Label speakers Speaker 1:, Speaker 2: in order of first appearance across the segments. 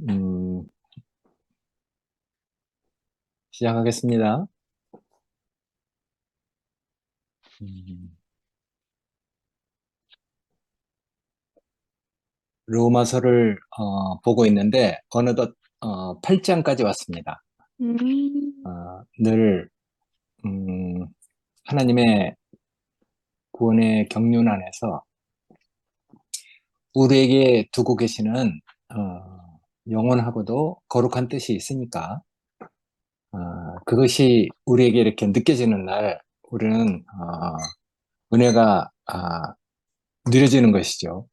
Speaker 1: 음, 시작하겠습니다. 음, 로마서를 보고 있는데 어느덧 8장까지 왔습니다. 늘 음, 하나님의 구원의 경륜 안에서 우리에게 두고 계시는 영원하고도 거룩한 뜻이 있으니까 그것이 우리에게 이렇게 느껴지는 날 우리는 은혜가 누려지는 것이죠.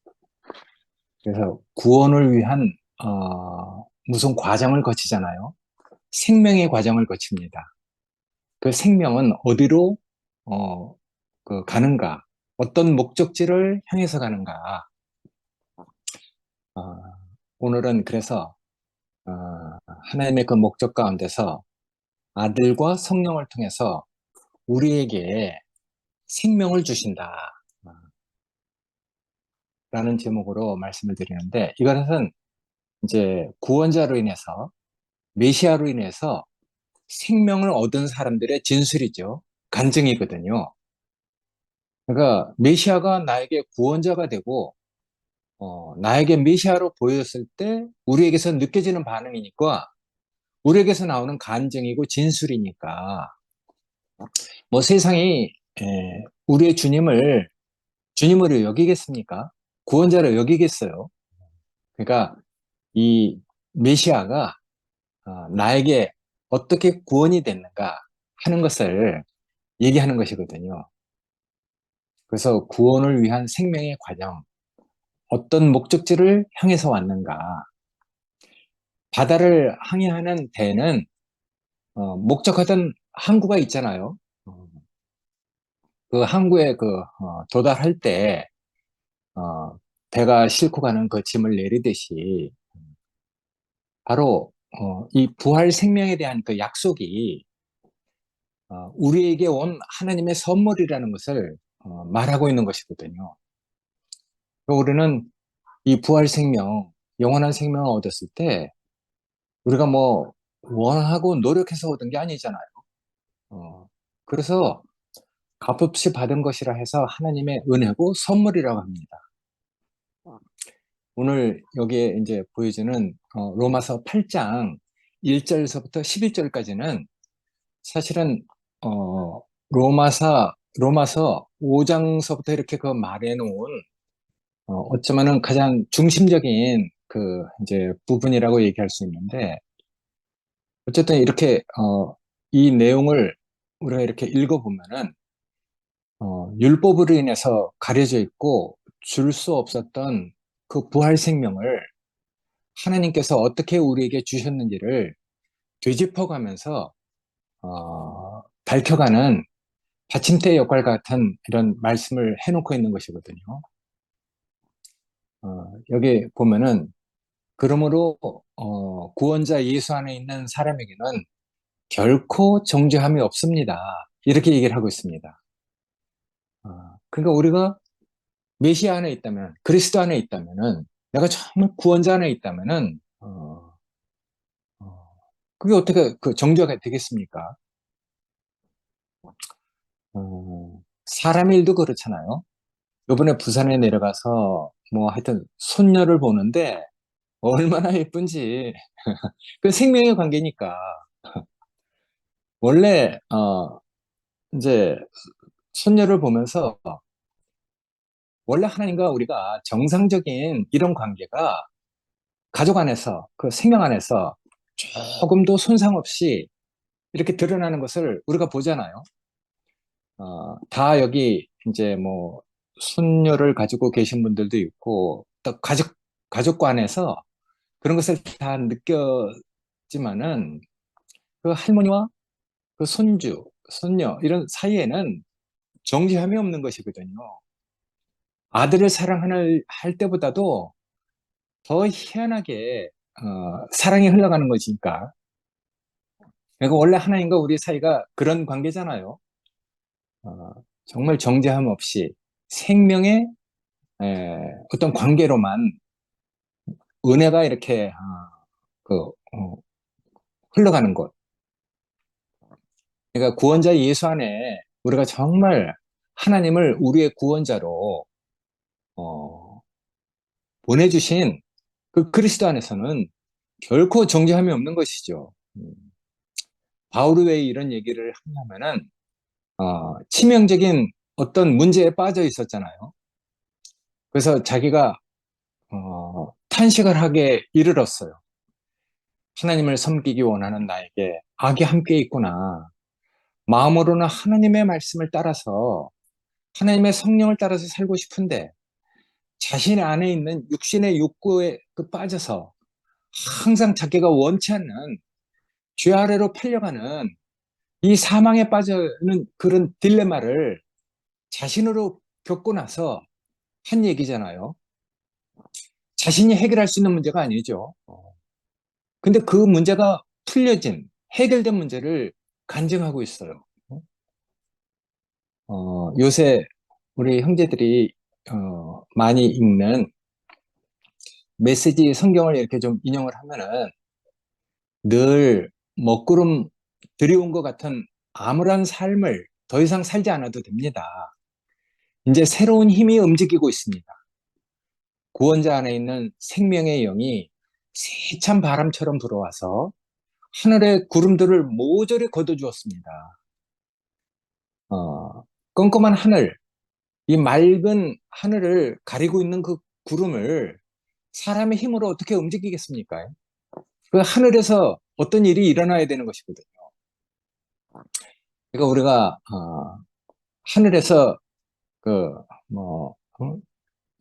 Speaker 1: 그래서 구원을 위한 무슨 과정을 거치잖아요. 생명의 과정을 거칩니다. 그 생명은 어디로 가는가? 어떤 목적지를 향해서 가는가? 어, 오늘은 그래서 어, 하나님의 그 목적 가운데서 아들과 성령을 통해서 우리에게 생명을 주신다. 어, 라는 제목으로 말씀을 드리는데 이것은 이제 구원자로 인해서 메시아로 인해서 생명을 얻은 사람들의 진술이죠. 간증이거든요. 그러니까 메시아가 나에게 구원자가 되고 나에게 메시아로 보였을 때 우리에게서 느껴지는 반응이니까 우리에게서 나오는 간증이고 진술이니까 뭐 세상이 우리의 주님으로 여기겠습니까? 구원자로 여기겠어요? 그러니까 이 메시아가 나에게 어떻게 구원이 됐는가 하는 것을 얘기하는 것이거든요. 그래서 구원을 위한 생명의 과정, 어떤 목적지를 향해서 왔는가. 바다를 항해하는 배는 목적하던 항구가 있잖아요. 어, 그 항구에 도달할 때 어, 배가 싣고 가는 그 짐을 내리듯이 바로 이 부활 생명에 대한 그 약속이 우리에게 온 하나님의 선물이라는 것을 말하고 있는 것이거든요. 우리는 이 부활 생명, 영원한 생명을 얻었을 때 우리가 뭐 원하고 노력해서 얻은 게 아니잖아요. 어, 그래서 값없이 받은 것이라 해서 하나님의 은혜고 선물이라고 합니다. 오늘 여기에 이제 보여주는 로마서 8장 1절서부터 11절까지는 사실은 로마서 5장서부터 이렇게 그 말해놓은 어쩌면은 가장 중심적인 그 이제 부분이라고 얘기할 수 있는데 어쨌든 이렇게 이 내용을 우리가 이렇게 읽어보면은 율법으로 인해서 가려져 있고 줄 수 없었던 그 부활 생명을 하나님께서 어떻게 우리에게 주셨는지를 되짚어가면서 밝혀가는 받침대 역할 같은 이런 말씀을 해놓고 있는 것이거든요. 여기 보면은 그러므로 구원자 예수 안에 있는 사람에게는 결코 정죄함이 없습니다. 이렇게 얘기를 하고 있습니다. 그러니까 우리가 메시아 안에 있다면, 그리스도 안에 있다면은, 내가 정말 구원자 안에 있다면은, 어, 그게 어떻게 그 정죄가 되겠습니까? 사람 일도 그렇잖아요. 이번에 부산에 내려가서 뭐 하여튼 손녀를 보는데 얼마나 예쁜지. 그 생명의 관계니까. 원래, 이제 손녀를 보면서 원래 하나님과 우리가 정상적인 이런 관계가 가족 안에서, 그 생명 안에서 조금도 손상 없이 이렇게 드러나는 것을 우리가 보잖아요. 다 여기 이제 뭐 손녀를 가지고 계신 분들도 있고, 또 가족 관에서 그런 것을 다 느꼈지만은 그 할머니와 그 손녀 이런 사이에는 정죄함이 없는 것이거든요. 아들을 사랑하는 할 때보다도 더 희한하게 사랑이 흘러가는 것이니까. 그러니까 원래 하나님과 우리 사이가 그런 관계잖아요. 어, 정말 정죄함 없이 생명의 어떤 관계로만 은혜가 이렇게 그, 흘러가는 곳. 그러니까 구원자 예수 안에 우리가 정말 하나님을 우리의 구원자로 어, 보내주신 그 그리스도 안에서는 결코 정죄함이 없는 것이죠. 바울이 왜 이런 얘기를 하냐면은 치명적인 어떤 문제에 빠져 있었잖아요. 그래서 자기가 탄식을 하게 이르렀어요. 하나님을 섬기기 원하는 나에게 악이 함께 있구나. 마음으로는 하나님의 말씀을 따라서 하나님의 성령을 따라서 살고 싶은데 자신 안에 있는 육신의 욕구에 빠져서 항상 자기가 원치 않는 죄 아래로 팔려가는 이 사망에 빠져는 그런 딜레마를 자신으로 겪고 나서 한 얘기잖아요. 자신이 해결할 수 있는 문제가 아니죠. 근데 그 문제가 풀려진, 해결된 문제를 간증하고 있어요. 요새 우리 형제들이 많이 읽는 메시지 성경을 이렇게 좀 인용을 하면은 늘 먹구름 들이온 것 같은 암울한 삶을 더 이상 살지 않아도 됩니다. 이제 새로운 힘이 움직이고 있습니다. 구원자 안에 있는 생명의 영이 세찬 바람처럼 불어와서 하늘의 구름들을 모조리 걷어주었습니다. 껌껌한 하늘, 이 맑은 하늘을 가리고 있는 그 구름을 사람의 힘으로 어떻게 움직이겠습니까? 그 하늘에서 어떤 일이 일어나야 되는 것이거든요. 그러니까 우리가 하늘에서 그 뭐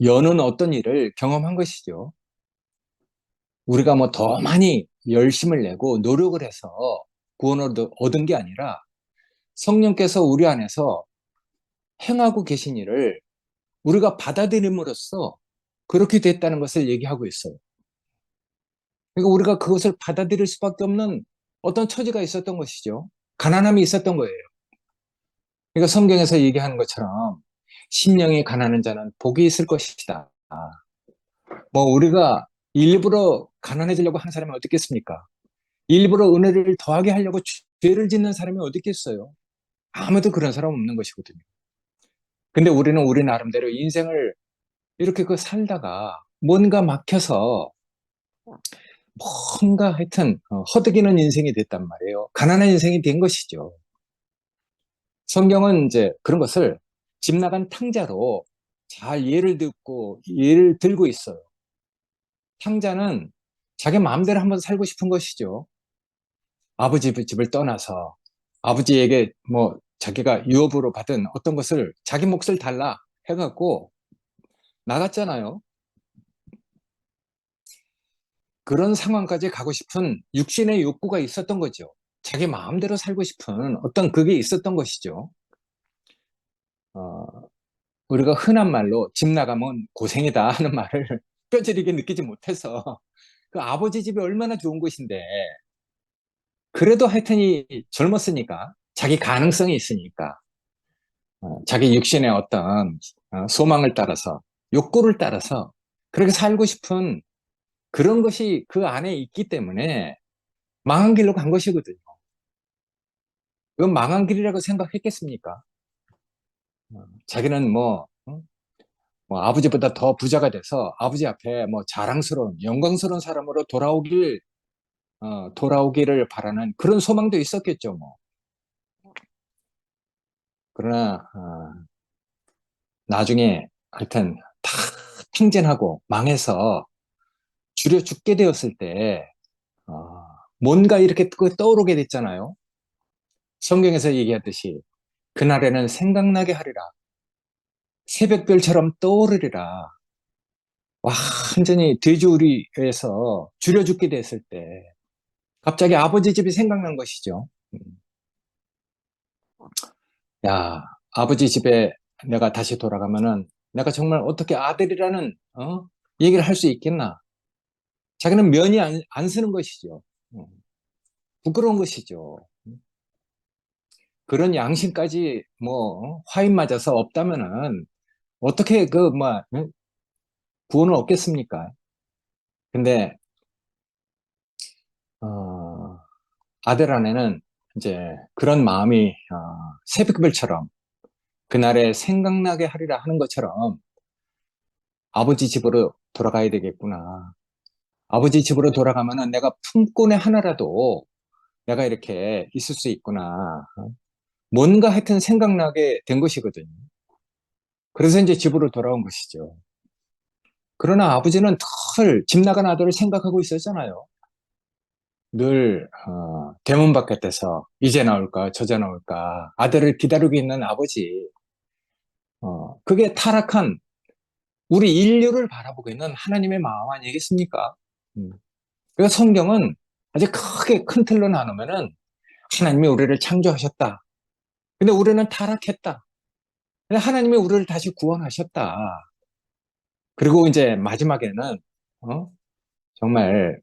Speaker 1: 여는 어떤 일을 경험한 것이죠. 우리가 뭐 더 많이 열심을 내고 노력을 해서 구원을 얻은 게 아니라 성령께서 우리 안에서 행하고 계신 일을 우리가 받아들임으로써 그렇게 됐다는 것을 얘기하고 있어요. 그러니까 우리가 그것을 받아들일 수밖에 없는 어떤 처지가 있었던 것이죠. 가난함이 있었던 거예요. 그러니까 성경에서 얘기하는 것처럼 심령이 가난한 자는 복이 있을 것이다. 뭐 우리가 일부러 가난해지려고 하는 사람이 어디 있겠습니까? 일부러 은혜를 더하게 하려고 죄를 짓는 사람이 어디 있겠어요? 아무도 그런 사람 없는 것이거든요. 근데 우리는 우리 나름대로 인생을 이렇게 살다가 뭔가 막혀서 뭔가 하여튼 허덕이는 인생이 됐단 말이에요. 가난한 인생이 된 것이죠. 성경은 이제 그런 것을 집 나간 탕자로 잘 예를 들고 있어요. 탕자는 자기 마음대로 한번 살고 싶은 것이죠. 아버지 집을 떠나서 아버지에게 뭐 자기가 유업으로 받은 어떤 것을 자기 몫을 달라 해갖고 나갔잖아요. 그런 상황까지 가고 싶은 육신의 욕구가 있었던 거죠. 자기 마음대로 살고 싶은 어떤 그게 있었던 것이죠. 어, 우리가 흔한 말로 집 나가면 고생이다 하는 말을 뼈저리게 느끼지 못해서 그 아버지 집이 얼마나 좋은 곳인데 그래도 하여튼이 젊었으니까 자기 가능성이 있으니까 자기 육신의 어떤 소망을 따라서 욕구를 따라서 그렇게 살고 싶은 그런 것이 그 안에 있기 때문에 망한 길로 간 것이거든요. 그건 망한 길이라고 생각했겠습니까? 자기는 뭐 아버지보다 더 부자가 돼서 아버지 앞에 뭐 자랑스러운 영광스러운 사람으로 돌아오기를 바라는 그런 소망도 있었겠죠, 뭐. 그러나 나중에 하여튼 다 탕진하고 망해서 줄여 죽게 되었을 때 뭔가 이렇게 떠오르게 됐잖아요. 성경에서 얘기하듯이 그날에는 생각나게 하리라. 새벽별처럼 떠오르리라. 완전히 돼지우리에서 줄여 죽게 됐을 때 갑자기 아버지 집이 생각난 것이죠. 야, 아버지 집에 내가 다시 돌아가면은 내가 정말 어떻게 아들이라는 얘기를 할 수 있겠나? 자기는 면이 안 쓰는 것이죠. 어, 부끄러운 것이죠. 그런 양심까지 뭐 화인 맞아서 없다면은 어떻게 구원을 얻겠습니까? 근데 어, 아들 안에는 이제 그런 마음이 새벽별처럼 그날에 생각나게 하리라 하는 것처럼 아버지 집으로 돌아가야 되겠구나. 아버지 집으로 돌아가면은 내가 품꾼의 하나라도 내가 이렇게 있을 수 있구나. 뭔가 하여튼 생각나게 된 것이거든요. 그래서 이제 집으로 돌아온 것이죠. 그러나 아버지는 늘 집 나간 아들을 생각하고 있었잖아요. 늘 대문 밖에서 이제 나올까 저제 나올까 아들을 기다리고 있는 아버지. 그게 타락한 우리 인류를 바라보고 있는 하나님의 마음 아니겠습니까? 음. 그래서 성경은 아주 크게 큰 틀로 나누면은 하나님이 우리를 창조하셨다. 근데 우리는 타락했다. 근데 하나님이 우리를 다시 구원하셨다. 그리고 이제 마지막에는 어? 정말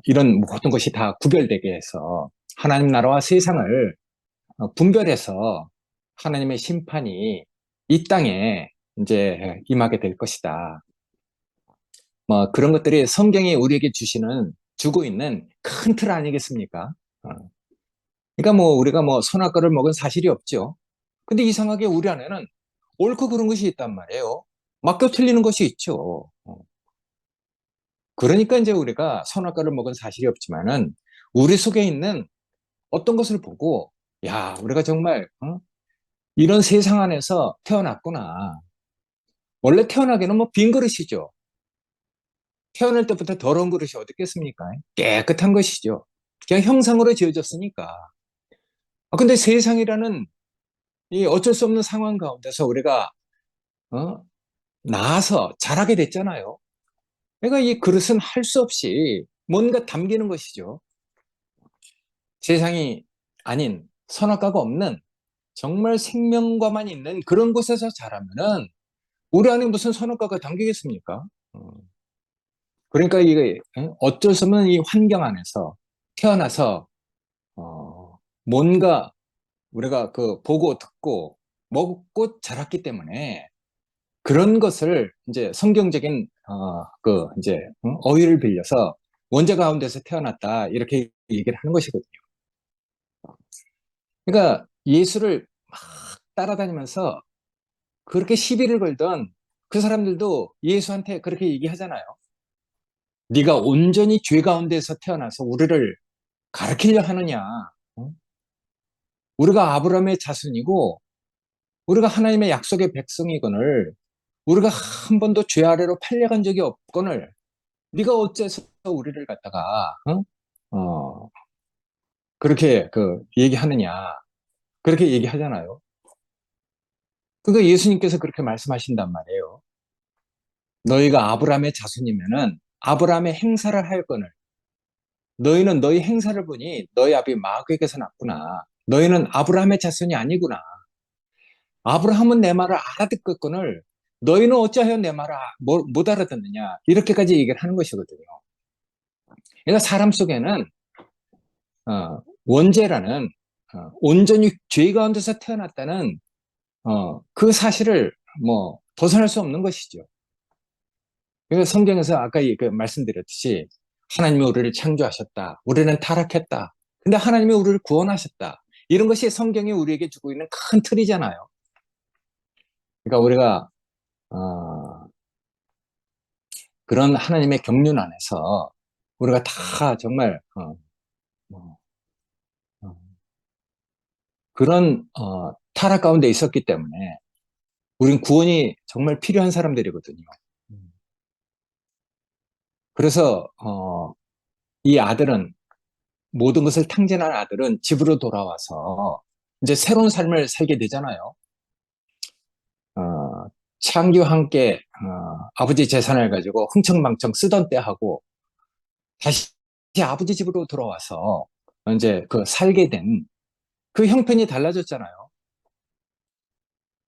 Speaker 1: 이런 모든 것이 다 구별되게 해서 하나님 나라와 세상을 분별해서 하나님의 심판이 이 땅에 이제 임하게 될 것이다. 뭐 그런 것들이 성경이 우리에게 주고 있는 큰 틀 아니겠습니까? 어. 그러니까 뭐 우리가 뭐 선악과를 먹은 사실이 없죠. 근데 이상하게 우리 안에는 옳고 그른 것이 있단 말이에요. 맞고 틀리는 것이 있죠. 그러니까 이제 우리가 선악과를 먹은 사실이 없지만은 우리 속에 있는 어떤 것을 보고 야, 우리가 정말 이런 세상 안에서 태어났구나. 원래 태어나기는 뭐 빈 그릇이죠. 태어날 때부터 더러운 그릇이 어디 있겠습니까? 깨끗한 것이죠. 그냥 형상으로 지어졌으니까. 근데 세상이라는 이 어쩔 수 없는 상황 가운데서 우리가 어? 나아서 자라게 됐잖아요. 그러니까 이 그릇은 할 수 없이 뭔가 담기는 것이죠. 세상이 아닌 선악과가 없는 정말 생명과만 있는 그런 곳에서 자라면은 우리 안에 무슨 선악과가 담기겠습니까? 어. 그러니까 이게 어쩔 수 없는 이 환경 안에서 태어나서 뭔가 우리가 그 보고 듣고 먹고 자랐기 때문에 그런 것을 이제 성경적인 그 이제 어휘를 빌려서 원죄 가운데서 태어났다 이렇게 얘기를 하는 것이거든요. 그러니까 예수를 막 따라다니면서 그렇게 시비를 걸던 그 사람들도 예수한테 그렇게 얘기하잖아요. 네가 온전히 죄 가운데서 태어나서 우리를 가르치려 하느냐? 어? 우리가 아브라함의 자손이고 우리가 하나님의 약속의 백성이거늘 우리가 한 번도 죄 아래로 팔려간 적이 없거늘 네가 어째서 우리를 갖다가 그렇게 그 얘기하느냐? 그렇게 얘기하잖아요. 그러니까 예수님께서 그렇게 말씀하신단 말이에요. 너희가 아브라함의 자손이면은 아브라함의 행사를 하였거늘 너희는 너희 행사를 보니 너희 아비 마귀에게서 났구나. 너희는 아브라함의 자손이 아니구나. 아브라함은 내 말을 알아듣겠거늘 너희는 어찌하여 내 말을 못 알아듣느냐. 이렇게까지 얘기를 하는 것이거든요. 그러니까 사람 속에는 원죄라는 온전히 죄 가운데서 태어났다는 그 사실을 뭐 벗어날 수 없는 것이죠. 그래서 성경에서 아까 그 말씀드렸듯이 하나님이 우리를 창조하셨다. 우리는 타락했다. 근데 하나님이 우리를 구원하셨다. 이런 것이 성경이 우리에게 주고 있는 큰 틀이잖아요. 그러니까 우리가 그런 하나님의 경륜 안에서 우리가 다 정말 뭐, 어, 그런 타락 가운데 있었기 때문에 우린 구원이 정말 필요한 사람들이거든요. 음. 그래서 이 아들은 모든 것을 탕진한 아들은 집으로 돌아와서 이제 새로운 삶을 살게 되잖아요. 어, 창기와 함께 아버지 재산을 가지고 흥청망청 쓰던 때하고 다시 아버지 집으로 돌아와서 이제 그 살게 된 그 형편이 달라졌잖아요.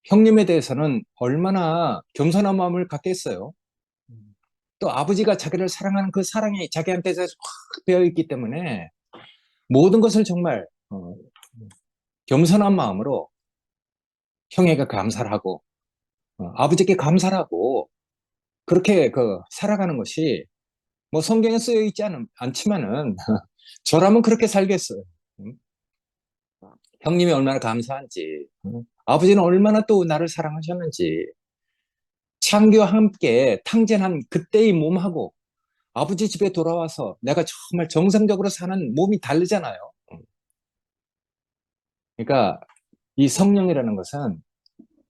Speaker 1: 형님에 대해서는 얼마나 겸손한 마음을 갖겠어요. 또 아버지가 자기를 사랑하는 그 사랑이 자기한테서 확 배어 있기 때문에 모든 것을 정말 겸손한 마음으로 형에게 감사를 하고 아버지께 감사를 하고 그렇게 그 살아가는 것이 뭐 성경에 쓰여 있지 않지만은 저라면 그렇게 살겠어요. 응? 형님이 얼마나 감사한지, 응? 아버지는 얼마나 또 나를 사랑하셨는지, 창규와 함께 탕진한 그때의 몸하고 아버지 집에 돌아와서 내가 정말 정상적으로 사는 몸이 다르잖아요. 그러니까 이 성령이라는 것은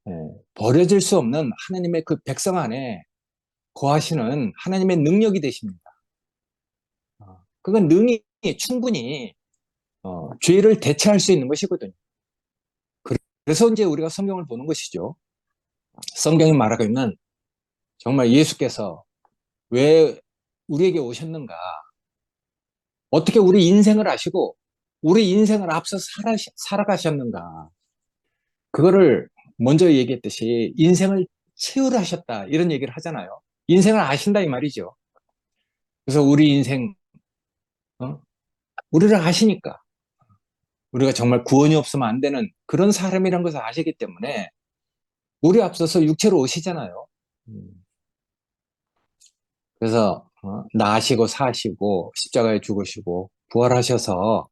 Speaker 1: 예, 버려질 수 없는 하나님의 그 백성 안에 거하시는 하나님의 능력이 되십니다. 그건 능히 충분히 죄를 대체할 수 있는 것이거든요. 그래서 이제 우리가 성경을 보는 것이죠. 성경이 말하고 있는 정말 예수께서 왜 우리에게 오셨는가? 어떻게 우리 인생을 아시고 우리 인생을 앞서 살아가셨는가? 그거를 먼저 얘기했듯이 인생을 채우려 하셨다 이런 얘기를 하잖아요. 인생을 아신다 이 말이죠. 그래서 우리 인생 어? 우리를 아시니까 우리가 정말 구원이 없으면 안 되는 그런 사람이란 것을 아시기 때문에 우리 앞서서 육체로 오시잖아요. 그래서 나시고 사시고 십자가에 죽으시고 부활하셔서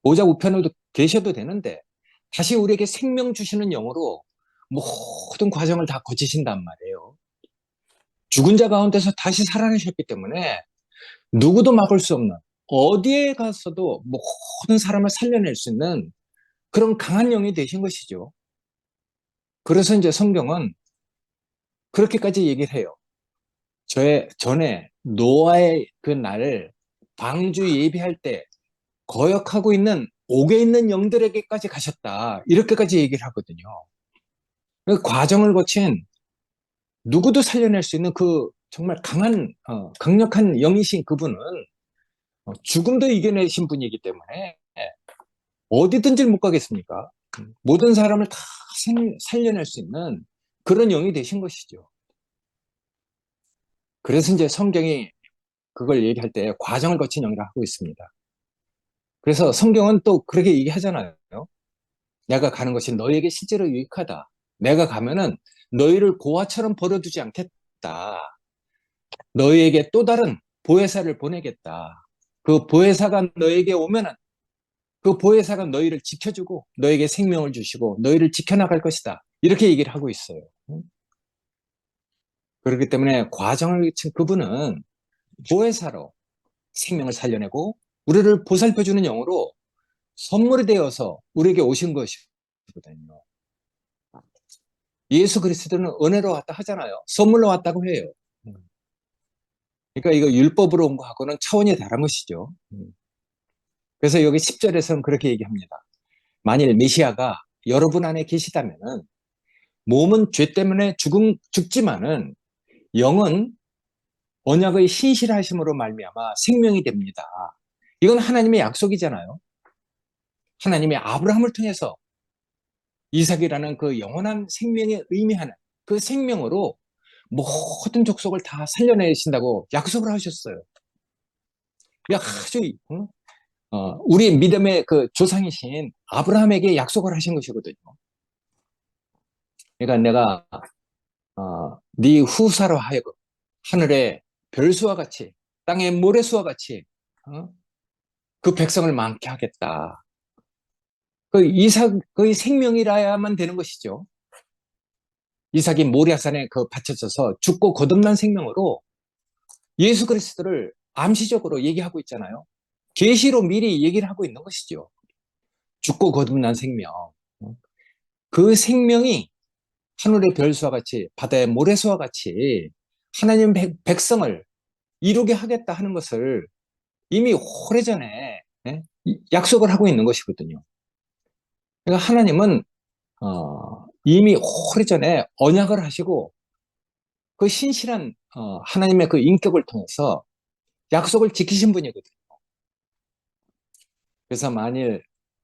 Speaker 1: 보좌 우편에도 계셔도 되는데 다시 우리에게 생명 주시는 영으로 모든 과정을 다 거치신단 말이에요. 죽은 자 가운데서 다시 살아나셨기 때문에 누구도 막을 수 없는 어디에 가서도 모든 사람을 살려낼 수 있는 그런 강한 영이 되신 것이죠. 그래서 이제 성경은 그렇게까지 얘기를 해요. 전에 노아의 그 날 방주 예비할 때 거역하고 있는 옥에 있는 영들에게까지 가셨다. 이렇게까지 얘기를 하거든요. 그 과정을 거친 누구도 살려낼 수 있는 그 정말 강력한 영이신 그분은 죽음도 이겨내신 분이기 때문에 어디든지 못 가겠습니까? 모든 사람을 다 살려낼 수 있는 그런 영이 되신 것이죠. 그래서 이제 성경이 그걸 얘기할 때 과정을 거친 영이라 하고 있습니다. 그래서 성경은 또 그렇게 얘기하잖아요. 내가 가는 것이 너에게 실제로 유익하다. 내가 가면은 너희를 고아처럼 버려두지 않겠다. 너희에게 또 다른 보혜사를 보내겠다. 그 보혜사가 너에게 오면은 그 보혜사가 너희를 지켜주고 너에게 생명을 주시고 너희를 지켜나갈 것이다. 이렇게 얘기를 하고 있어요. 그렇기 때문에 과정을 거친 그분은 보혜사로 생명을 살려내고 우리를 보살펴주는 영으로 선물이 되어서 우리에게 오신 것이거든요. 예수 그리스도는 은혜로 왔다 하잖아요. 선물로 왔다고 해요. 그러니까 이거 율법으로 온 거하고는 차원이 다른 것이죠. 그래서 여기 10절에서는 그렇게 얘기합니다. 만일 메시아가 여러분 안에 계시다면은 몸은 죄 때문에 죽지만은 영은 언약의 신실하심으로 말미암아 생명이 됩니다. 이건 하나님의 약속이잖아요. 하나님의 아브라함을 통해서 이삭이라는 그 영원한 생명에 의미하는 그 생명으로 모든 족속을 다 살려내신다고 약속을 하셨어요. 아주 우리 믿음의 그 조상이신 아브라함에게 약속을 하신 것이거든요. 그러니까 내가 네 후사로 하여금 하늘의 별수와 같이 땅의 모래수와 같이 어? 그 백성을 많게 하겠다. 그 이삭의 생명이라야만 되는 것이죠. 이삭이 모리아산에 그 바쳐져서 죽고 거듭난 생명으로 예수 그리스도를 암시적으로 얘기하고 있잖아요. 계시로 미리 얘기를 하고 있는 것이죠. 죽고 거듭난 생명. 그 생명이 하늘의 별수와 같이 바다의 모래수와 같이 하나님 백성을 이루게 하겠다 하는 것을 이미 오래전에 약속을 하고 있는 것이거든요. 그러니까 하나님은 이미 오래전에 언약을 하시고 그 신실한 하나님의 그 인격을 통해서 약속을 지키신 분이거든요. 그래서 만일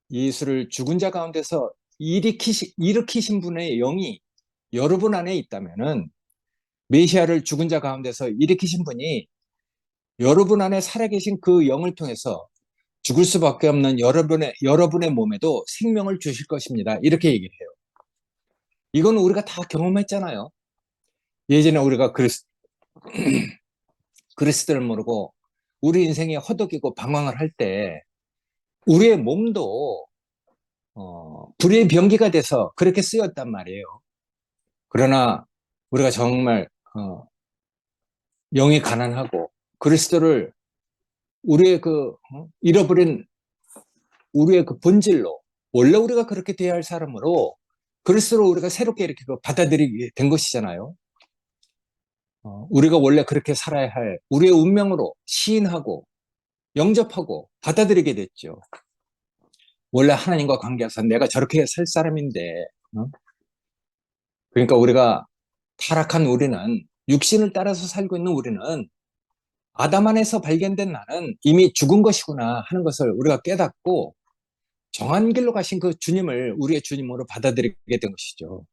Speaker 1: 예수를 죽은 자 가운데서 일으키신 분의 영이 여러분 안에 있다면은 메시아를 죽은 자 가운데서 일으키신 분이 여러분 안에 살아계신 그 영을 통해서 죽을 수밖에 없는 여러분의 몸에도 생명을 주실 것입니다. 이렇게 얘기를 해요. 이건 우리가 다 경험했잖아요. 예전에 우리가 그리스도를 모르고 우리 인생에 허덕이고 방황을 할 때 우리의 몸도 불의의 병기가 돼서 그렇게 쓰였단 말이에요. 그러나 우리가 정말 영이 가난하고 그리스도를 우리의 잃어버린 우리의 그 본질로 원래 우리가 그렇게 돼야 할 사람으로 그리스도를 우리가 새롭게 이렇게 받아들이게 된 것이잖아요. 우리가 원래 그렇게 살아야 할 우리의 운명으로 시인하고 영접하고 받아들이게 됐죠. 원래 하나님과 관계에서 내가 저렇게 살 사람인데, 그러니까 우리가 타락한 우리는 육신을 따라서 살고 있는 우리는 아담 안에서 발견된 나는 이미 죽은 것이구나 하는 것을 우리가 깨닫고 정한 길로 가신 그 주님을 우리의 주님으로 받아들이게 된 것이죠.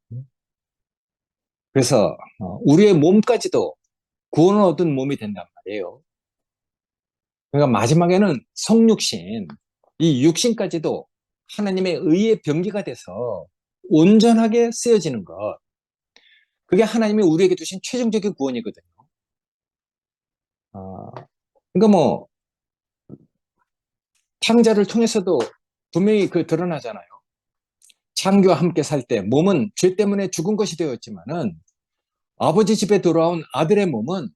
Speaker 1: 그래서 우리의 몸까지도 구원을 얻은 몸이 된단 말이에요. 그러니까 마지막에는 성육신, 이 육신까지도 하나님의 의의 병기가 돼서 온전하게 쓰여지는 것. 그게 하나님이 우리에게 주신 최종적인 구원이거든요. 그러니까 뭐 탕자를 통해서도 분명히 드러나잖아요. 창조와 함께 살 때 몸은 죄 때문에 죽은 것이 되었지만은 아버지 집에 돌아온 아들의 몸은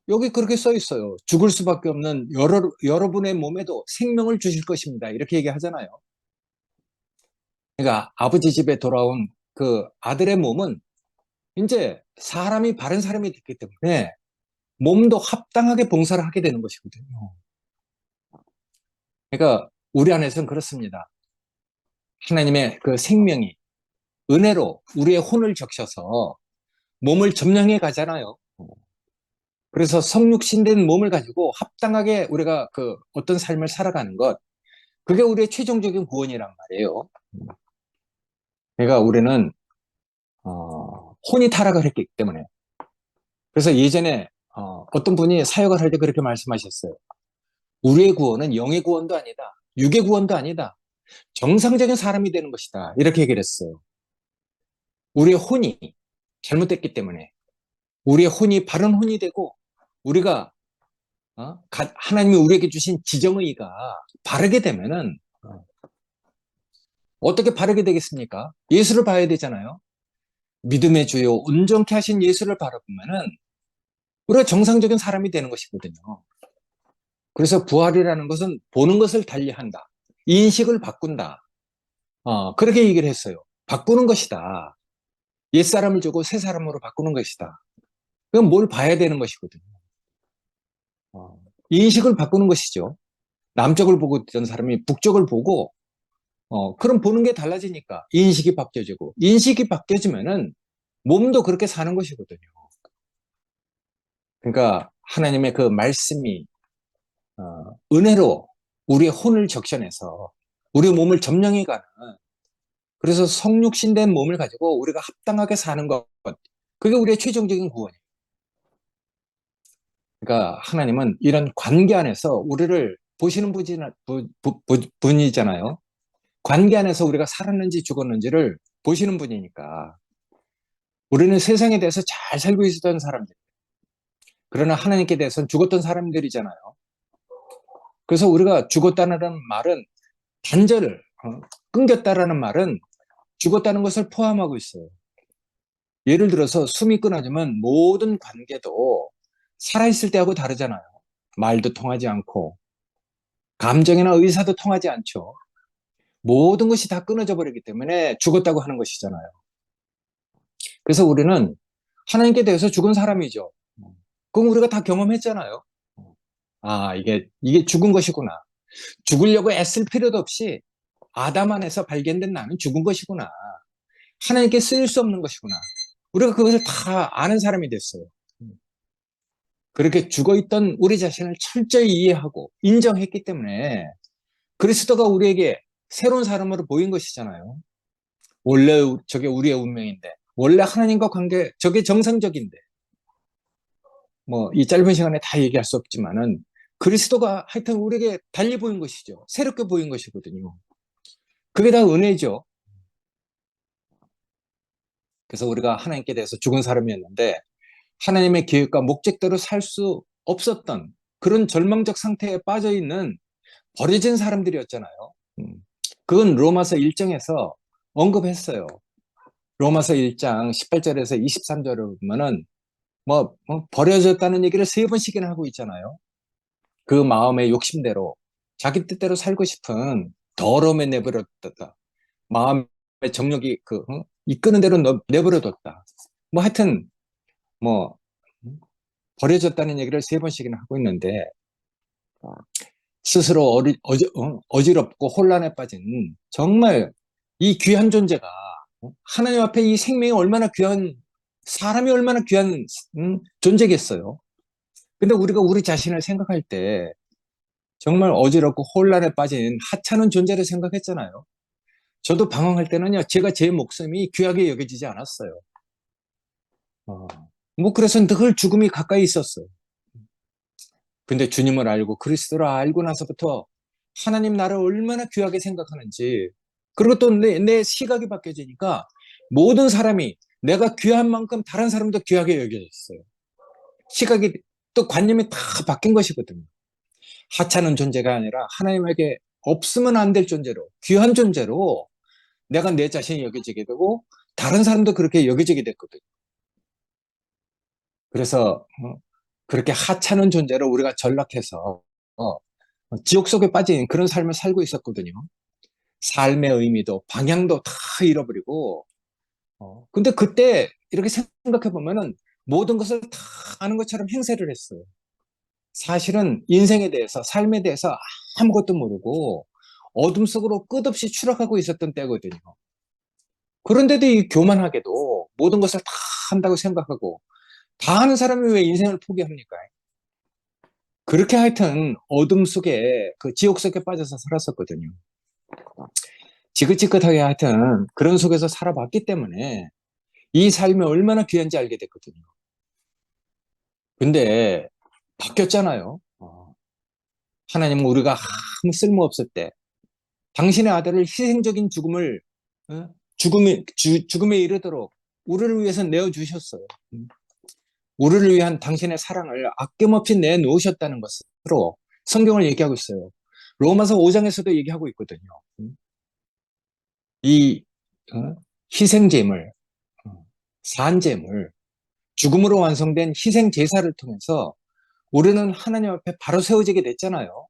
Speaker 1: 여기 그렇게 써 있어요. 죽을 수밖에 없는 여러분의 몸에도 생명을 주실 것입니다. 이렇게 얘기하잖아요. 그러니까 아버지 집에 돌아온 그 아들의 몸은 이제 사람이 바른 사람이 됐기 때문에 몸도 합당하게 봉사를 하게 되는 것이거든요. 그러니까 우리 안에서는 그렇습니다. 하나님의 그 생명이 은혜로 우리의 혼을 적셔서 몸을 점령해 가잖아요. 그래서 성육신된 몸을 가지고 합당하게 우리가 어떤 삶을 살아가는 것, 그게 우리의 최종적인 구원이란 말이에요. 그러니까 우리는 혼이 타락을 했기 때문에. 그래서 예전에 어떤 분이 사역을 할 때 그렇게 말씀하셨어요. 우리의 구원은 영의 구원도 아니다. 육의 구원도 아니다. 정상적인 사람이 되는 것이다. 이렇게 얘기를 했어요. 우리의 혼이 잘못됐기 때문에 우리의 혼이 바른 혼이 되고 우리가 하나님이 우리에게 주신 지정의가 바르게 되면은 어떻게 바르게 되겠습니까? 예수를 봐야 되잖아요. 믿음의 주요 온전케 하신 예수를 바라보면은 우리가 정상적인 사람이 되는 것이거든요. 그래서 부활이라는 것은 보는 것을 달리한다. 인식을 바꾼다. 그렇게 얘기를 했어요. 바꾸는 것이다. 옛사람을 주고 새 사람으로 바꾸는 것이다. 그럼 뭘 봐야 되는 것이거든요. 인식을 바꾸는 것이죠. 남쪽을 보고 있던 사람이 북쪽을 보고, 그럼 보는 게 달라지니까 인식이 바뀌어지고, 인식이 바뀌어지면은 몸도 그렇게 사는 것이거든요. 그러니까 하나님의 그 말씀이 은혜로 우리의 혼을 적셔내서 우리 몸을 점령해 가는, 그래서 성육신된 몸을 가지고 우리가 합당하게 사는 것, 그게 우리의 최종적인 구원이에요. 그러니까 하나님은 이런 관계 안에서 우리를 보시는 분이잖아요. 관계 안에서 우리가 살았는지 죽었는지를 보시는 분이니까 우리는 세상에 대해서 잘 살고 있었던 사람들, 그러나 하나님께 대해서는 죽었던 사람들이잖아요. 그래서 우리가 죽었다는 말은 단절, 끊겼다라는 말은 죽었다는 것을 포함하고 있어요. 예를 들어서 숨이 끊어지면 모든 관계도 살아있을 때하고 다르잖아요. 말도 통하지 않고 감정이나 의사도 통하지 않죠. 모든 것이 다 끊어져 버리기 때문에 죽었다고 하는 것이잖아요. 그래서 우리는 하나님께 대해서 죽은 사람이죠. 그럼 우리가 다 경험했잖아요. 이게 죽은 것이구나. 죽으려고 애쓸 필요도 없이 아담 안에서 발견된 나는 죽은 것이구나. 하나님께 쓰일 수 없는 것이구나. 우리가 그것을 다 아는 사람이 됐어요. 그렇게 죽어있던 우리 자신을 철저히 이해하고 인정했기 때문에 그리스도가 우리에게 새로운 사람으로 보인 것이잖아요. 원래 저게 우리의 운명인데, 원래 하나님과 관계, 저게 정상적인데, 뭐, 이 짧은 시간에 다 얘기할 수 없지만은, 그리스도가 하여튼 우리에게 달리 보인 것이죠. 새롭게 보인 것이거든요. 그게 다 은혜죠. 그래서 우리가 하나님께 대해서 죽은 사람이었는데, 하나님의 계획과 목적대로 살 수 없었던 그런 절망적 상태에 빠져 있는 버려진 사람들이었잖아요. 음. 그건 로마서 1장에서 언급했어요. 로마서 1장 18절에서 23절을 보면은 버려졌다는 얘기를 세 번씩이나 하고 있잖아요. 그 마음의 욕심대로 자기 뜻대로 살고 싶은 더러움에 내버려뒀다. 마음의 정욕이 이끄는 대로 내버려뒀다. 뭐 하여튼 뭐 버려졌다는 얘기를 세 번씩이나 하고 있는데 스스로 어지럽고 혼란에 빠진 정말 이 귀한 존재가 하나님 앞에 이 생명이 얼마나 귀한 사람이 얼마나 귀한 존재겠어요. 근데 우리가 우리 자신을 생각할 때 정말 어지럽고 혼란에 빠진 하찮은 존재를 생각했잖아요. 저도 방황할 때는요, 제가 제 목숨이 귀하게 여겨지지 않았어요. 어, 뭐 그래서 늘 죽음이 가까이 있었어요. 근데 주님을 알고 그리스도를 알고 나서부터 하나님 나를 얼마나 귀하게 생각하는지, 그리고 또 내 시각이 바뀌어지니까 모든 사람이 내가 귀한 만큼 다른 사람도 귀하게 여겨졌어요. 시각이 또 관념이 다 바뀐 것이거든요. 하찮은 존재가 아니라 하나님에게 없으면 안 될 존재로, 귀한 존재로 내가 내 자신이 여겨지게 되고 다른 사람도 그렇게 여겨지게 됐거든요. 그래서 그렇게 하찮은 존재로 우리가 전락해서 지옥 속에 빠진 그런 삶을 살고 있었거든요. 삶의 의미도 방향도 다 잃어버리고 근데 그때 이렇게 생각해 보면은 모든 것을 다 아는 것처럼 행세를 했어요. 사실은 인생에 대해서 삶에 대해서 아무것도 모르고 어둠 속으로 끝없이 추락하고 있었던 때거든요. 그런데도 이 교만하게도 모든 것을 다 한다고 생각하고 다 아는 사람이 왜 인생을 포기합니까? 그렇게 하여튼 어둠 속에 그 지옥 속에 빠져서 살았었거든요. 지긋지긋하게 하여튼 그런 속에서 살아봤기 때문에 이 삶이 얼마나 귀한지 알게 됐거든요. 근데 바뀌었잖아요. 하나님은 우리가 아무 쓸모없을 때 당신의 아들을 희생적인 죽음을 죽음에 이르도록 우리를 위해서 내어주셨어요. 우리를 위한 당신의 사랑을 아낌없이 내놓으셨다는 것으로 성경을 얘기하고 있어요. 로마서 5장에서도 얘기하고 있거든요. 이 희생제물, 산제물, 죽음으로 완성된 희생 제사를 통해서 우리는 하나님 앞에 바로 세워지게 됐잖아요.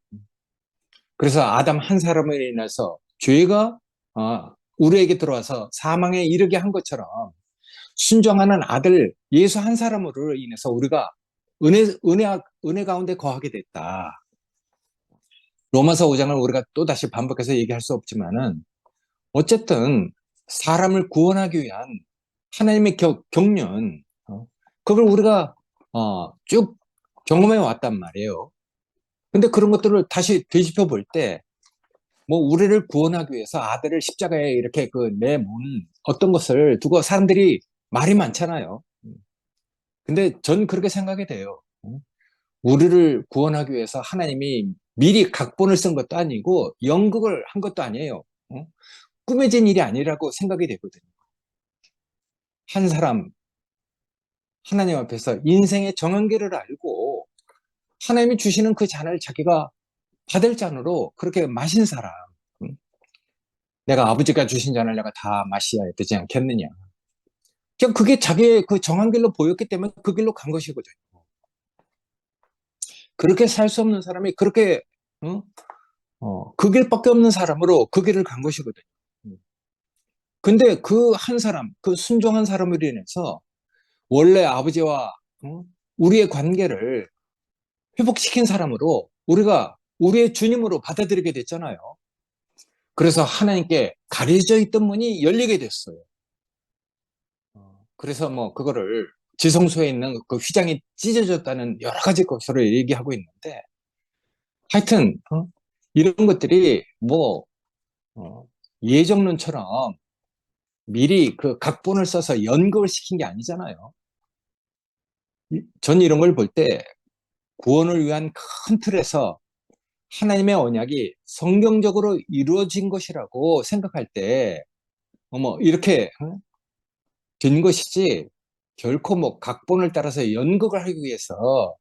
Speaker 1: 그래서 아담 한 사람으로 인해서 죄가 우리에게 들어와서 사망에 이르게 한 것처럼 순종하는 아들 예수 한 사람으로 인해서 우리가 은혜 가운데 거하게 됐다. 로마서 5장을 우리가 또 다시 반복해서 얘기할 수 없지만은 어쨌든 사람을 구원하기 위한 하나님의 경륜, 그걸 우리가 쭉 경험해 왔단 말이에요. 근데 그런 것들을 다시 되짚어 볼 때, 뭐 우리를 구원하기 위해서 아들을 십자가에 이렇게 내몬 어떤 것을 두고 사람들이 말이 많잖아요. 근데 전 그렇게 생각이 돼요. 우리를 구원하기 위해서 하나님이 미리 각본을 쓴 것도 아니고 연극을 한 것도 아니에요. 꾸며진 일이 아니라고 생각이 되거든요. 한 사람, 하나님 앞에서 인생의 정한계를 알고 하나님이 주시는 그 잔을 자기가 받을 잔으로 그렇게 마신 사람. 내가 아버지가 주신 잔을 내가 다 마셔야 되지 않겠느냐. 그냥 그게 자기의 그 정한 길로 보였기 때문에 그 길로 간 것이거든요. 그렇게 살 수 없는 사람이 그렇게 그 길밖에 없는 사람으로 그 길을 간 것이거든요. 근데 그 한 사람, 그 순종한 사람으로 인해서 원래 아버지와 우리의 관계를 회복시킨 사람으로 우리가 우리의 주님으로 받아들이게 됐잖아요. 그래서 하나님께 가려져 있던 문이 열리게 됐어요. 그래서 뭐 그거를 지성소에 있는 그 휘장이 찢어졌다는 여러 가지 것으로 얘기하고 있는데 하여튼 이런 것들이 뭐 예정론처럼 미리 그 각본을 써서 연극을 시킨 게 아니잖아요. 전 이런 걸 볼 때 구원을 위한 큰 틀에서 하나님의 언약이 성경적으로 이루어진 것이라고 생각할 때 어머 이렇게 된 것이지 결코 뭐 각본을 따라서 연극을 하기 위해서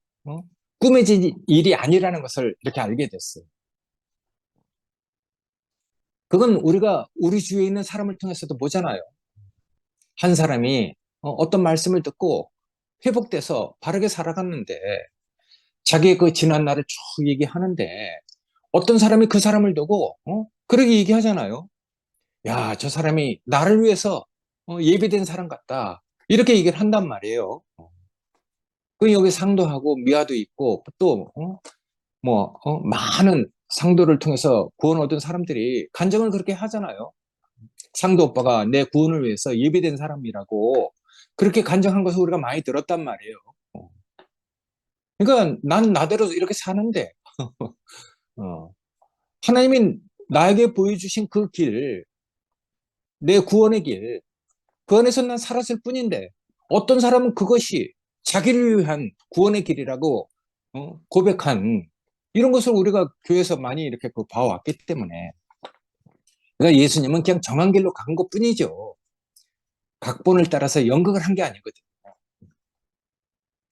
Speaker 1: 꾸며진 일이 아니라는 것을 이렇게 알게 됐어요. 그건 우리가 우리 주위에 있는 사람을 통해서도 보잖아요. 한 사람이 어떤 말씀을 듣고 회복돼서 바르게 살아갔는데 자기의 그 지난 날을 쭉 얘기하는데 어떤 사람이 그 사람을 두고 그렇게 얘기하잖아요. 야, 저 사람이 나를 위해서 예비된 사람 같다. 이렇게 얘기를 한단 말이에요. 그 여기 상도하고 미화도 있고 또 많은 상도를 통해서 구원 얻은 사람들이 간증을 그렇게 하잖아요. 상도 오빠가 내 구원을 위해서 예비된 사람이라고 그렇게 간증한 것을 우리가 많이 들었단 말이에요. 그러니까 난 나대로 이렇게 사는데 어, 하나님이 나에게 보여주신 그 길, 내 구원의 길, 그 안에서 난 살았을 뿐인데 어떤 사람은 그것이 자기를 위한 구원의 길이라고 고백한 이런 것을 우리가 교회에서 많이 이렇게 봐왔기 때문에 그러니까 예수님은 그냥 정한 길로 간 것뿐이죠. 각본을 따라서 연극을 한 게 아니거든요.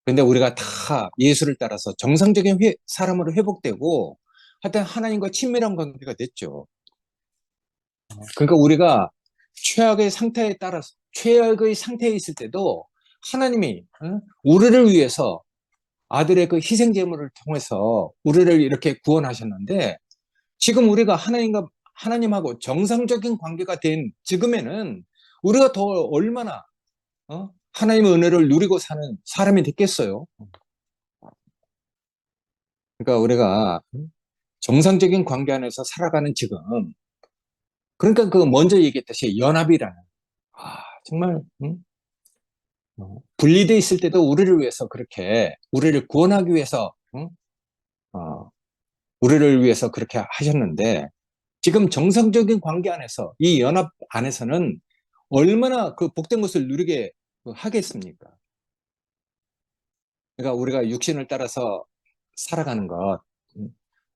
Speaker 1: 근데 우리가 다 예수를 따라서 정상적인 사람으로 회복되고 하여튼 하나님과 친밀한 관계가 됐죠. 그러니까 우리가 최악의 상태에 있을 때도 하나님이 우리를 위해서 아들의 그 희생 제물을 통해서 우리를 이렇게 구원하셨는데 지금 우리가 하나님하고 정상적인 관계가 된 지금에는 우리가 더 얼마나 하나님의 은혜를 누리고 사는 사람이 됐겠어요. 그러니까 우리가 정상적인 관계 안에서 살아가는 지금 그러니까 그 먼저 얘기했듯이 연합이라는 정말 분리돼 있을 때도 우리를 위해서 그렇게 우리를 구원하기 위해서 우리를 위해서 그렇게 하셨는데 지금 정상적인 관계 안에서 이 연합 안에서는 얼마나 그 복된 것을 누리게 하겠습니까? 그러니까 우리가 육신을 따라서 살아가는 것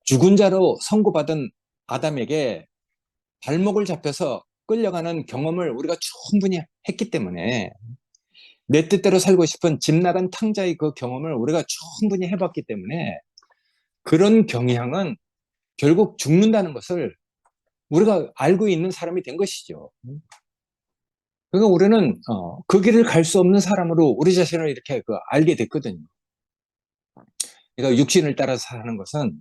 Speaker 1: 죽은 자로 선고받은 아담에게 발목을 잡혀서 끌려가는 경험을 우리가 충분히 했기 때문에 내 뜻대로 살고 싶은 집 나간 탕자의 그 경험을 우리가 충분히 해봤기 때문에 그런 경향은 결국 죽는다는 것을 우리가 알고 있는 사람이 된 것이죠. 그러니까 우리는 그 길을 갈 수 없는 사람으로 우리 자신을 이렇게 알게 됐거든요. 그러니까 육신을 따라서 사는 것은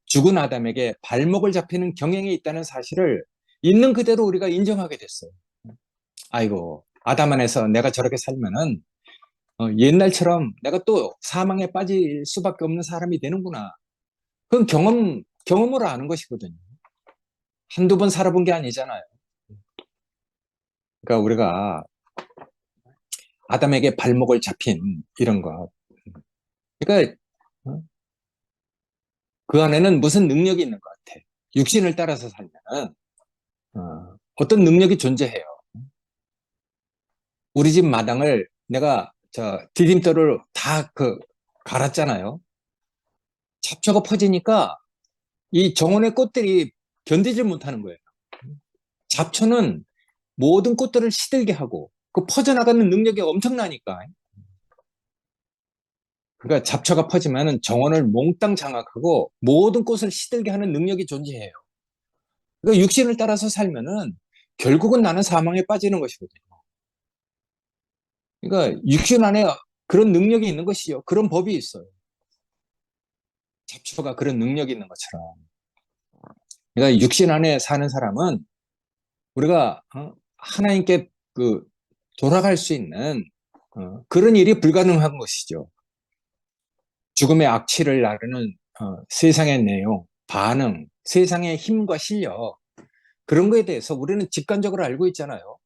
Speaker 1: 죽은 아담에게 발목을 잡히는 경향이 있다는 사실을 있는 그대로 우리가 인정하게 됐어요. 아이고, 아담 안에서 내가 저렇게 살면은 옛날처럼 내가 또 사망에 빠질 수밖에 없는 사람이 되는구나. 그건 경험으로 아는 것이거든요. 한두 번 살아본 게 아니잖아요. 그러니까 우리가 아담에게 발목을 잡힌 이런 것. 그러니까 그 안에는 무슨 능력이 있는 것 같아. 육신을 따라서 살면은 어떤 능력이 존재해요. 우리 집 마당을 내가 저 디딤돌을 다 갈았잖아요. 잡초가 퍼지니까 이 정원의 꽃들이 견디질 못하는 거예요. 잡초는 모든 꽃들을 시들게 하고 그 퍼져나가는 능력이 엄청나니까. 그러니까 잡초가 퍼지면 정원을 몽땅 장악하고 모든 꽃을 시들게 하는 능력이 존재해요. 그러니까 육신을 따라서 살면은 결국은 나는 사망에 빠지는 것이거든요. 그러니까 육신 안에 그런 능력이 있는 것이요. 그런 법이 있어요. 잡초가 그런 능력이 있는 것처럼. 그러니까 육신 안에 사는 사람은 우리가 하나님께 돌아갈 수 있는 그런 일이 불가능한 것이죠. 죽음의 악취를 나르는 세상의 내용, 반응, 세상의 힘과 실력 그런 거에 대해서 우리는 직관적으로 알고 있잖아요.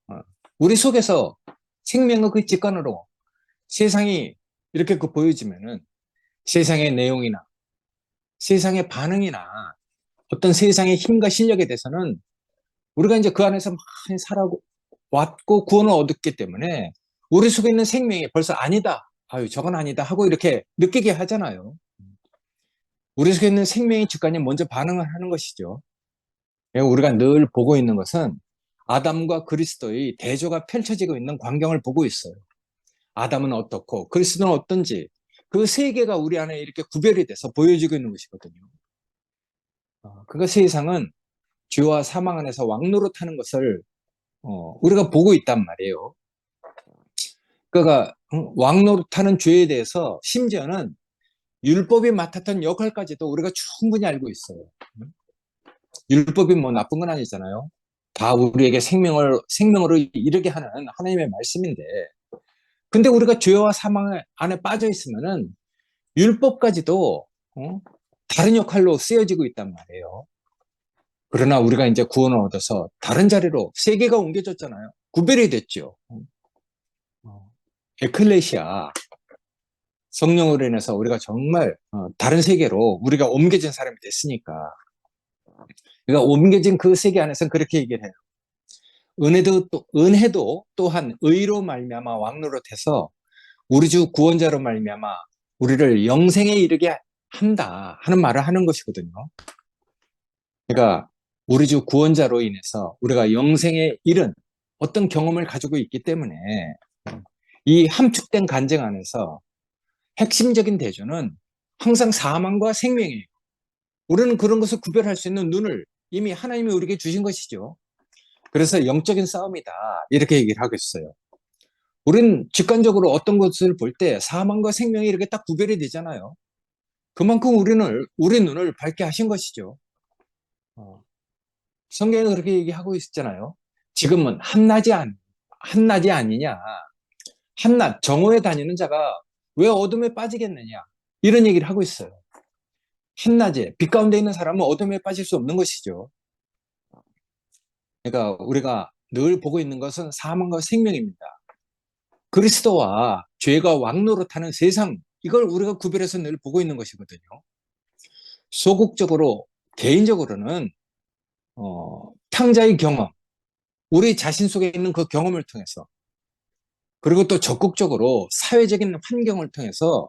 Speaker 1: 우리 속에서 생명의 그 직관으로 세상이 이렇게 보여지면은 세상의 내용이나 세상의 반응이나 어떤 세상의 힘과 실력에 대해서는 우리가 이제 그 안에서 많이 살아왔고 구원을 얻었기 때문에 우리 속에 있는 생명이 벌써 아니다. 아유, 저건 아니다 하고 이렇게 느끼게 하잖아요. 우리 속에 있는 생명의 직관이 먼저 반응을 하는 것이죠. 우리가 늘 보고 있는 것은 아담과 그리스도의 대조가 펼쳐지고 있는 광경을 보고 있어요. 아담은 어떻고 그리스도는 어떤지 그 세계가 우리 안에 이렇게 구별이 돼서 보여지고 있는 것이거든요. 그러니까 세상은 죄와 사망 안에서 왕노릇하는 것을 우리가 보고 있단 말이에요. 그러니까 왕노릇하는 죄에 대해서 심지어는 율법이 맡았던 역할까지도 우리가 충분히 알고 있어요. 율법이 뭐 나쁜 건 아니잖아요. 다 우리에게 생명으로 이르게 하는 하나님의 말씀인데, 근데 우리가 죄와 사망 안에 빠져 있으면은 율법까지도 다른 역할로 쓰여지고 있단 말이에요. 그러나 우리가 이제 구원을 얻어서 다른 자리로 세계가 옮겨졌잖아요. 구별이 됐죠. 에클레시아, 성령으로 인해서 우리가 정말 다른 세계로 우리가 옮겨진 사람이 됐으니까. 그러니까 옮겨진 그 세계 안에서는 그렇게 얘기를 해요. 은혜도 또한 의로 말미암아 왕노릇해서 우리 주 구원자로 말미암아 우리를 영생에 이르게 한다 하는 말을 하는 것이거든요. 그러니까 우리 주 구원자로 인해서 우리가 영생에 이른 어떤 경험을 가지고 있기 때문에 이 함축된 간증 안에서 핵심적인 대조는 항상 사망과 생명이에요. 우리는 그런 것을 구별할 수 있는 눈을 이미 하나님이 우리에게 주신 것이죠. 그래서 영적인 싸움이다 이렇게 얘기를 하고 있어요. 우리는 직관적으로 어떤 것을 볼 때 사망과 생명이 이렇게 딱 구별이 되잖아요. 그만큼 우리 눈을 밝게 하신 것이죠. 성경에 그렇게 얘기하고 있잖아요. 지금은 한낮이 아니냐. 한낮, 정오에 다니는 자가 왜 어둠에 빠지겠느냐. 이런 얘기를 하고 있어요. 한낮에, 빛 가운데 있는 사람은 어둠에 빠질 수 없는 것이죠. 그러니까 우리가 늘 보고 있는 것은 사망과 생명입니다. 그리스도와 죄가 왕노릇하는 세상, 이걸 우리가 구별해서 늘 보고 있는 것이거든요. 소극적으로, 개인적으로는 탕자의 경험, 우리 자신 속에 있는 그 경험을 통해서, 그리고 또 적극적으로 사회적인 환경을 통해서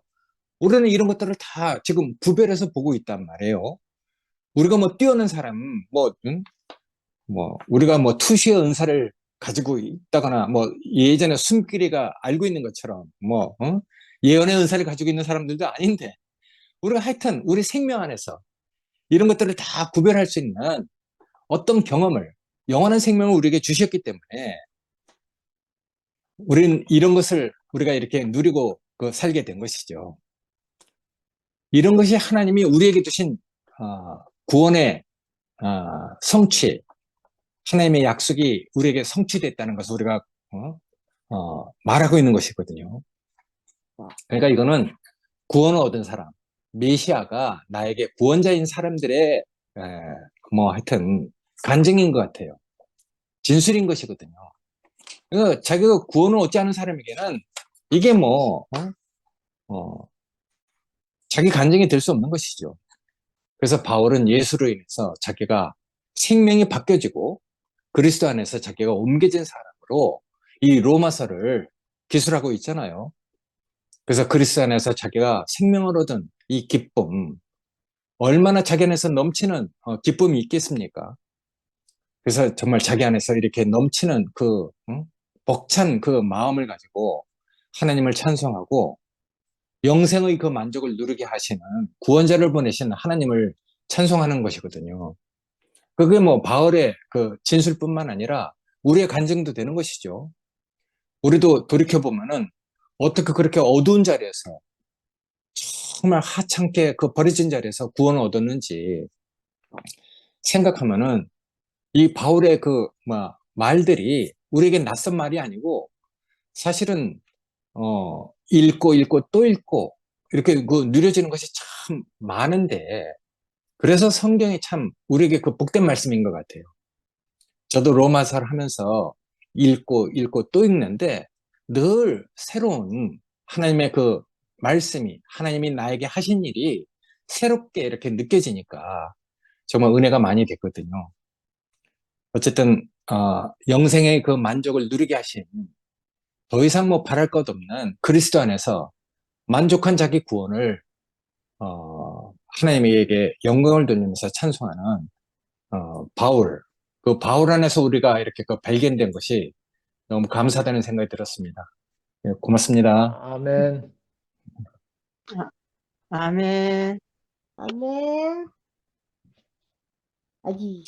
Speaker 1: 우리는 이런 것들을 다 지금 구별해서 보고 있단 말이에요. 우리가 뭐 뛰어난 사람, 우리가 뭐 투시의 은사를 가지고 있다거나, 뭐 예전에 숨기리가 알고 있는 것처럼, 예언의 은사를 가지고 있는 사람들도 아닌데, 우리가 하여튼 우리 생명 안에서 이런 것들을 다 구별할 수 있는 어떤 경험을, 영원한 생명을 우리에게 주셨기 때문에, 우리는 이런 것을 우리가 이렇게 누리고 살게 된 것이죠. 이런 것이 하나님이 우리에게 주신 구원의 성취, 하나님의 약속이 우리에게 성취됐다는 것을 우리가 말하고 있는 것이거든요. 그러니까 이거는 구원을 얻은 사람, 메시아가 나에게 구원자인 사람들의 하여튼 간증인 것 같아요. 진술인 것이거든요. 그러니까 자기가 구원을 얻지 않은 사람에게는 이게 자기 간증이 될 수 없는 것이죠. 그래서 바울은 예수로 인해서 자기가 생명이 바뀌어지고 그리스도 안에서 자기가 옮겨진 사람으로 이 로마서를 기술하고 있잖아요. 그래서 그리스도 안에서 자기가 생명을 얻은 이 기쁨, 얼마나 자기 안에서 넘치는 기쁨이 있겠습니까? 그래서 정말 자기 안에서 이렇게 넘치는 벅찬 그 마음을 가지고 하나님을 찬송하고 영생의 그 만족을 누리게 하시는 구원자를 보내신 하나님을 찬송하는 것이거든요. 그게 뭐 바울의 그 진술뿐만 아니라 우리의 간증도 되는 것이죠. 우리도 돌이켜보면은 어떻게 그렇게 어두운 자리에서 정말 하찮게 그 버려진 자리에서 구원을 얻었는지 생각하면은 이 바울의 말들이 우리에게 낯선 말이 아니고 사실은 읽고 또 읽고 이렇게 누려지는 것이 참 많은데 그래서 성경이 참 우리에게 그 복된 말씀인 것 같아요. 저도 로마서를 하면서 읽고 또 읽는데 늘 새로운 하나님의 그 말씀이 하나님이 나에게 하신 일이 새롭게 이렇게 느껴지니까 정말 은혜가 많이 됐거든요. 어쨌든 영생의 그 만족을 누리게 하신 더 이상 뭐 바랄 것 없는 그리스도 안에서 만족한 자기 구원을 하나님에게 영광을 돌리면서 찬송하는 바울, 그 바울 안에서 우리가 이렇게 발견된 것이 너무 감사하다는 생각이 들었습니다. 예, 고맙습니다.
Speaker 2: 아멘. 아, 아멘.
Speaker 3: 아멘. 아기.